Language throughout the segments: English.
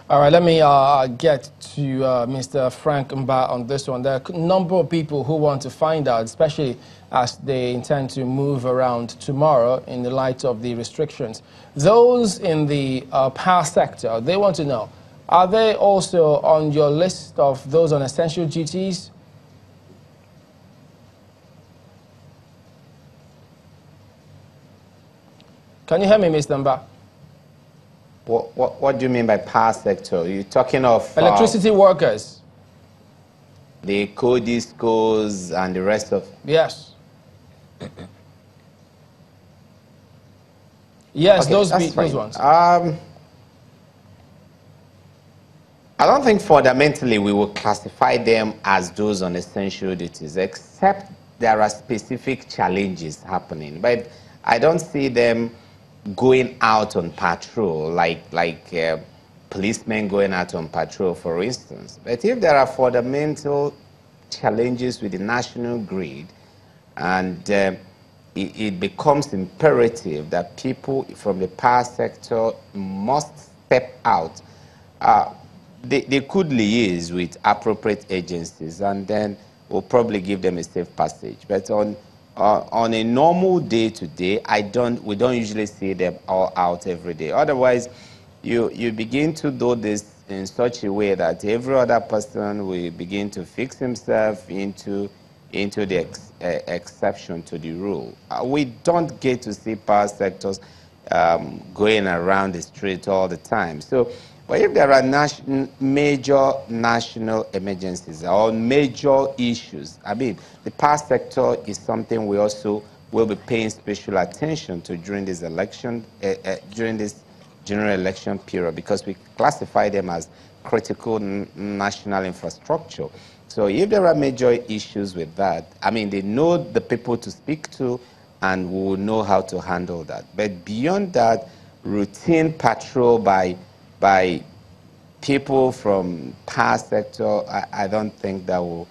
All right, let me get to Mr. Frank Mba on this one. There are a number of people who want to find out, especially as they intend to move around tomorrow in the light of the restrictions. Those in the power sector, they want to know, are they also on your list of those on essential duties? Can you hear me, Mr. Mba? What do you mean by power sector? You're talking of electricity workers, the co-discos and the rest of... Yes. Yes, okay, those ones. I don't think fundamentally we will classify them as those on essential duties, except there are specific challenges happening. But I don't see them going out on patrol like policemen going out on patrol, for instance. But if there are fundamental challenges with the national grid, and it becomes imperative that people from the power sector must step out, they could liaise with appropriate agencies, and then we'll probably give them a safe passage. But on a normal day-to-day, we don't usually see them all out every day. Otherwise, you begin to do this in such a way that every other person will begin to fix himself into the exception to the rule. We don't get to see power sectors going around the street all the time. So, but if there are major national emergencies or major issues, I mean, the power sector is something we also will be paying special attention to during this election, during this general election period, because we classify them as critical national infrastructure. So if there are major issues with that, I mean, they know the people to speak to, and we will know how to handle that. But beyond that, routine patrol by people from power sector, I don't think that will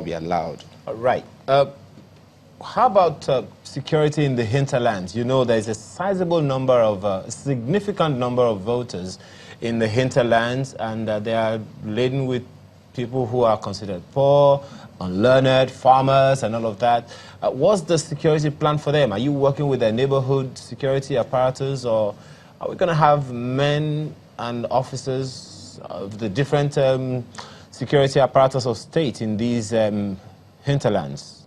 be allowed. All right. How about security in the hinterlands? You know, there's a sizable number of, significant number of voters in the hinterlands, and they are laden with people who are considered poor, unlearned, farmers, and all of that. What's the security plan for them? Are you working with the neighborhood security apparatus, or are we going to have men and officers of the different security apparatus of state in these hinterlands?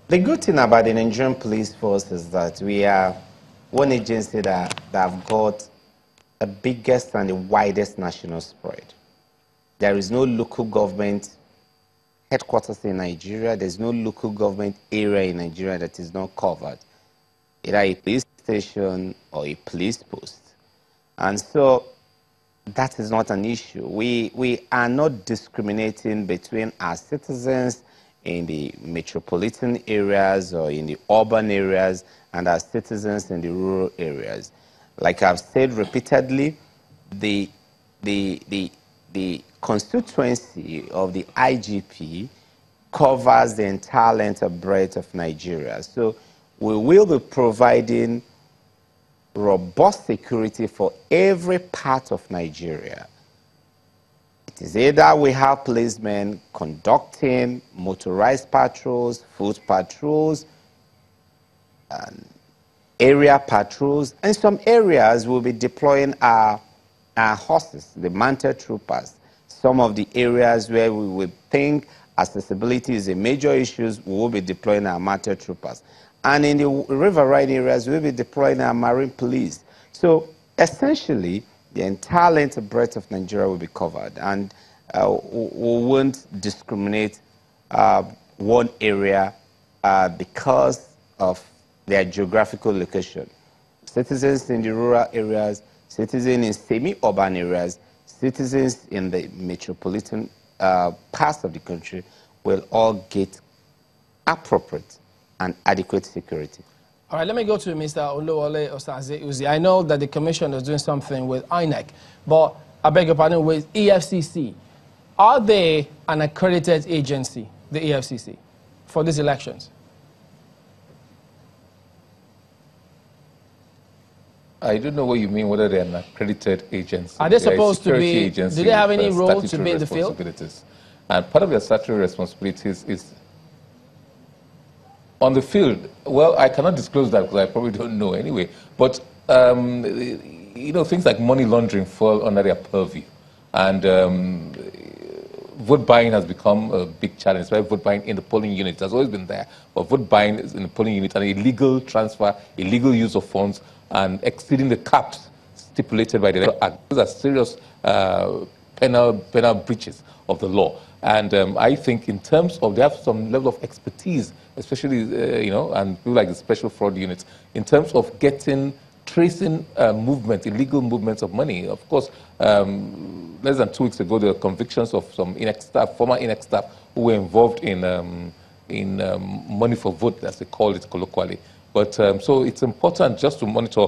The good thing about the Nigerian police force is that we are one agency that have got the biggest and the widest national spread. There is no local government headquarters in Nigeria. There's no local government area in Nigeria that is not covered, either a police station or a police post. And so that is not an issue. We are not discriminating between our citizens in the metropolitan areas or in the urban areas and our citizens in the rural areas. Like I've said repeatedly, the constituency of the IGP covers the entire length and breadth of Nigeria. So we will be providing robust security for every part of Nigeria. It is either we have policemen conducting motorized patrols, foot patrols, and area patrols. In some areas, we'll be deploying our horses, the mounted troopers. Some of the areas where we would think accessibility is a major issue, we will be deploying our mounted troopers. And in the riverine areas, we'll be deploying our marine police. So essentially, the entire length and breadth of Nigeria will be covered, and we won't discriminate one area because of their geographical location. Citizens in the rural areas, citizens in semi-urban areas, citizens in the metropolitan parts of the country will all get appropriate and adequate security. All right, let me go to Mr. Oluwole Osaze-Uzi. I know that the commission is doing something with INEC, but I beg your pardon, with EFCC. Are they an accredited agency, the EFCC, for these elections? I don't know what you mean, whether they're an accredited agency. Are they supposed to be, agency do they have with, any role to statutory be in the field? And part of their statutory responsibilities is on the field. Well, I cannot disclose that because I probably don't know anyway. But, you know, things like money laundering fall under their purview. And vote buying has become a big challenge, especially vote buying in the polling unit. It has always been there, but vote buying is in the polling unit and illegal transfer, illegal use of funds, and exceeding the caps stipulated by the Electoral Act. Those are serious penal breaches of the law. And I think in terms of, they have some level of expertise, especially, you know, and people like the special fraud units, in terms of tracing illegal movements of money. Of course, less than 2 weeks ago, there were convictions of some INEC staff, former INEC staff, who were involved in money for vote, as they call it colloquially. But so it's important just to monitor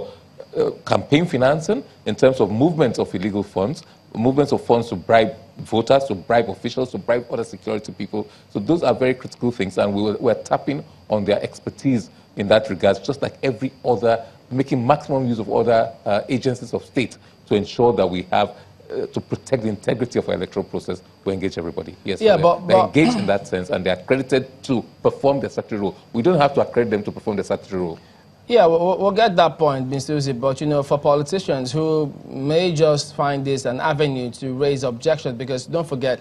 campaign financing in terms of movements of illegal funds, movements of funds to bribe voters, to bribe officials, to bribe other security people. So those are very critical things, and we're tapping on their expertise in that regard, just like every other, making maximum use of other agencies of state to ensure that we have, to protect the integrity of our electoral process, we engage everybody. Yes, yeah, so they're engaged in that sense, and they're accredited to perform their statutory role. We don't have to accredit them to perform their statutory role. Yeah, we'll get that point, Mr. Uzi, but, you know, for politicians who may just find this an avenue to raise objections, because don't forget,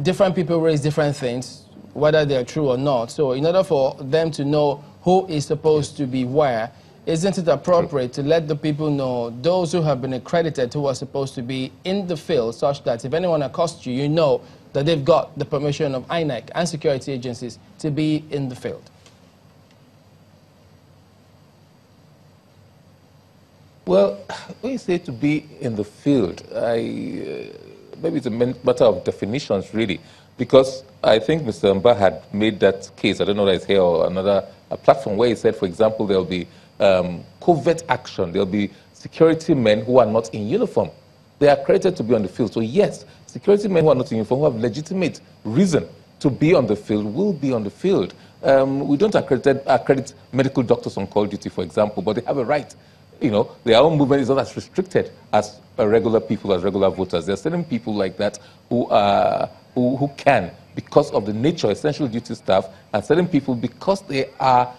different people raise different things, whether they're true or not. So in order for them to know who is supposed to be where, isn't it appropriate to let the people know, those who have been accredited, who are supposed to be in the field, such that if anyone accosts you, you know that they've got the permission of INEC and security agencies to be in the field? Well, when you say to be in the field, maybe it's a matter of definitions, really, because I think Mr. Mba had made that case, I don't know whether it's here or another platform, where he said, for example, there'll be covert action, there'll be security men who are not in uniform. They are accredited to be on the field. So yes, security men who are not in uniform, who have legitimate reason to be on the field, will be on the field. We don't accredit medical doctors on call duty, for example, but they have a right. You know, their own movement is not as restricted as regular people, as regular voters. There are certain people like that who can, because of the nature, essential duty staff, and certain people, because they are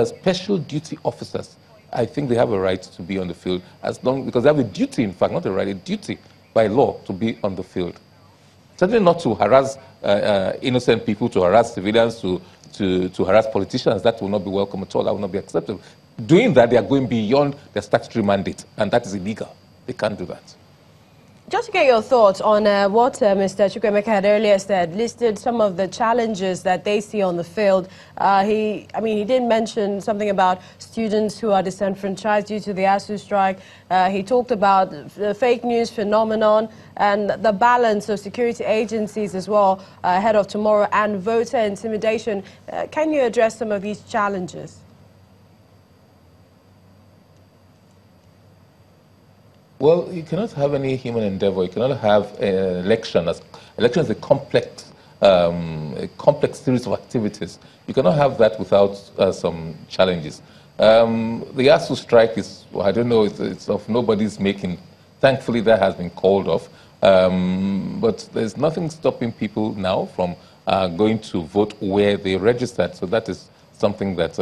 special duty officers, I think they have a right to be on the field, because they have a duty, in fact, not a right, a duty by law to be on the field. Certainly not to harass innocent people, to harass civilians, to harass politicians. That will not be welcome at all. That will not be acceptable. Doing that, they are going beyond their statutory mandate, and that is illegal. They can't do that. Just to get your thoughts on what Mr. Chukwuemeka had earlier said, listed some of the challenges that they see on the field. He did mention something about students who are disenfranchised due to the ASU strike. He talked about the fake news phenomenon and the balance of security agencies as well ahead of tomorrow, and voter intimidation. Can you address some of these challenges? Well, you cannot have any human endeavor. You cannot have an election. Election is a complex series of activities. You cannot have that without some challenges. The ASU strike is, well, I don't know, it's of nobody's making. Thankfully, that has been called off. But there's nothing stopping people now from going to vote where they registered. So that is something that,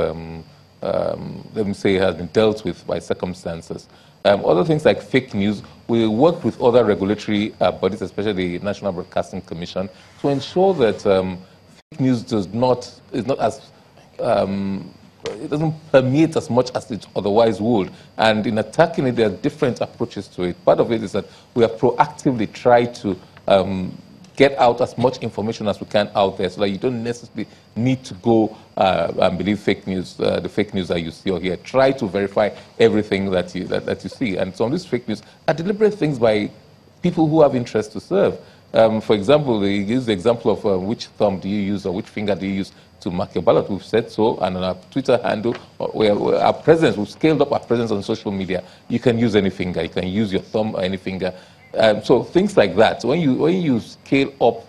let me say, has been dealt with by circumstances. Other things like fake news, we work with other regulatory bodies, especially the National Broadcasting Commission, to ensure that fake news is not as, it doesn't permeate as much as it otherwise would. And in attacking it, there are different approaches to it. Part of it is that we have proactively tried to get out as much information as we can out there, so that you don't necessarily need to go and believe fake news, the fake news that you see or hear. Try to verify everything that you see. And some of these fake news are deliberate things by people who have interest to serve. For example, they use the example of which thumb do you use or which finger do you use to mark your ballot. We've said so, and on our Twitter handle, our presence, we've scaled up our presence on social media. You can use any finger. You can use your thumb or any finger. So things like that. When you scale up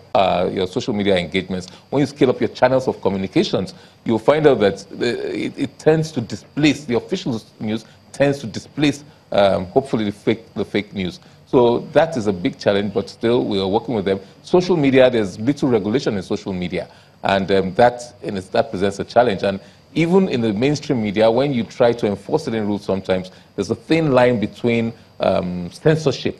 your social media engagements, when you scale up your channels of communications, you'll find out that it tends to displace the official news, tends to displace hopefully the fake news. So that is a big challenge, but still we are working with them. Social media, there's little regulation in social media, and that presents a challenge. And even in the mainstream media, when you try to enforce certain rules, sometimes there's a thin line between censorship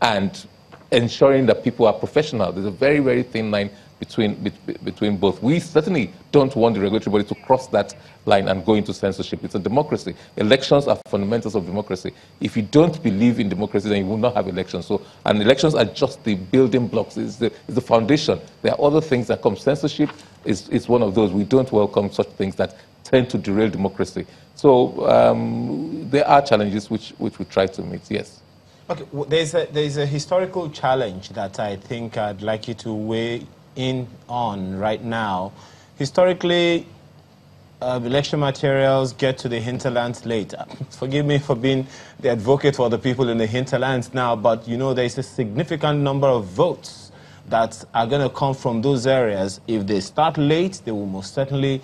and ensuring that people are professional. There's a very, very thin line between both. We certainly don't want the regulatory body to cross that line and go into censorship. It's a democracy. Elections are fundamentals of democracy. If you don't believe in democracy, then you will not have elections. And elections are just the building blocks. It's the foundation. There are other things that come. Censorship is one of those. We don't welcome such things that tend to derail democracy. So there are challenges which we try to meet, yes. Okay, well, there's a historical challenge that I think I'd like you to weigh in on right now. Historically, election materials get to the hinterlands late. Forgive me for being the advocate for the people in the hinterlands now, but you know there's a significant number of votes that are going to come from those areas. If they start late, they will most certainly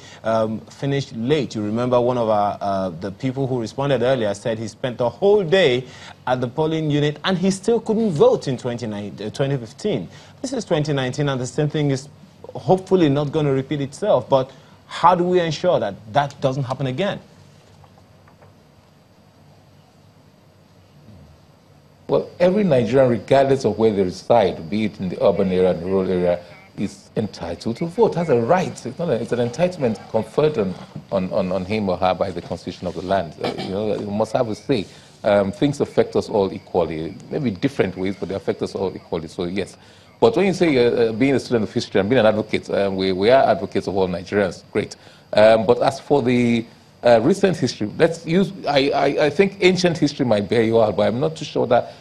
finish late. You remember one of the people who responded earlier said he spent the whole day at the polling unit and he still couldn't vote in 2015. This is 2019 and the same thing is hopefully not going to repeat itself. But how do we ensure that that doesn't happen again? Well, every Nigerian, regardless of where they reside, be it in the urban area and the rural area, is entitled to vote. Has a right. It's an entitlement conferred on him or her by the constitution of the land. You must have a say. Things affect us all equally, maybe different ways, but they affect us all equally. So yes. But when you say being a student of history and being an advocate, we are advocates of all Nigerians. Great. But as for the recent history, let's use. I think ancient history might bear you out, but I'm not too sure that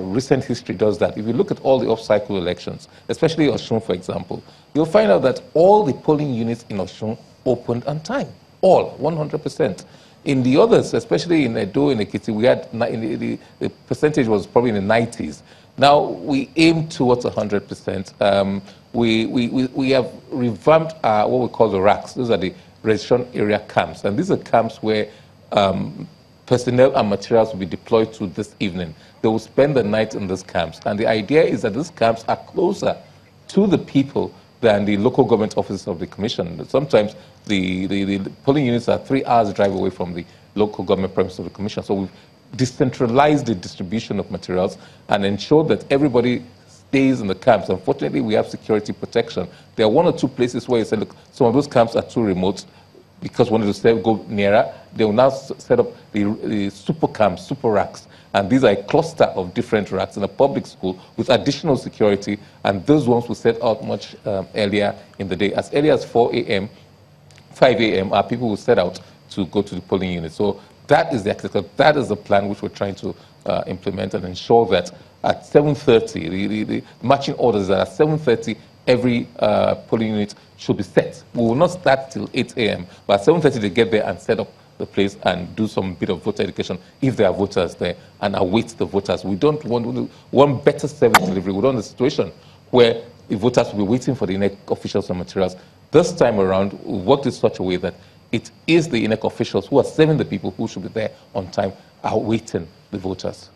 recent history does that. If you look at all the off-cycle elections, especially Osun, for example, you'll find out that all the polling units in Osun opened on time. All, 100%. In the others, especially in Edo, in Ekiti, we had the percentage was probably in the 90s. Now we aim towards 100%. We have revamped what we call the racks. Those are the registration area camps, and these are camps where personnel and materials will be deployed to this evening. They will spend the night in these camps, and the idea is that these camps are closer to the people than the local government offices of the commission. Sometimes the polling units are 3 hours drive away from the local government premises of the commission. So we've decentralized the distribution of materials and ensured that everybody stays in the camps. Unfortunately, we have security protection. There are 1 or 2 places where you say, look, some of those camps are too remote because we wanted to go nearer. They will now set up the super camps, super racks. And these are a cluster of different racks in a public school with additional security. And those ones will set out much earlier in the day. As early as 4 a.m., 5 a.m., our people will set out to go to the polling unit. So that is the architecture. That is the plan which we're trying to implement and ensure that at 7:30, the marching orders are at 7:30, every polling unit should be set. We will not start till 8 a.m., but at 7:30 they get there and set up the place and do some bit of voter education if there are voters there and await the voters. We don't want better service delivery. We don't want a situation where the voters will be waiting for the INEC officials and materials. This time around, we worked in such a way that it is the INEC officials who are serving the people who should be there on time, awaiting the voters.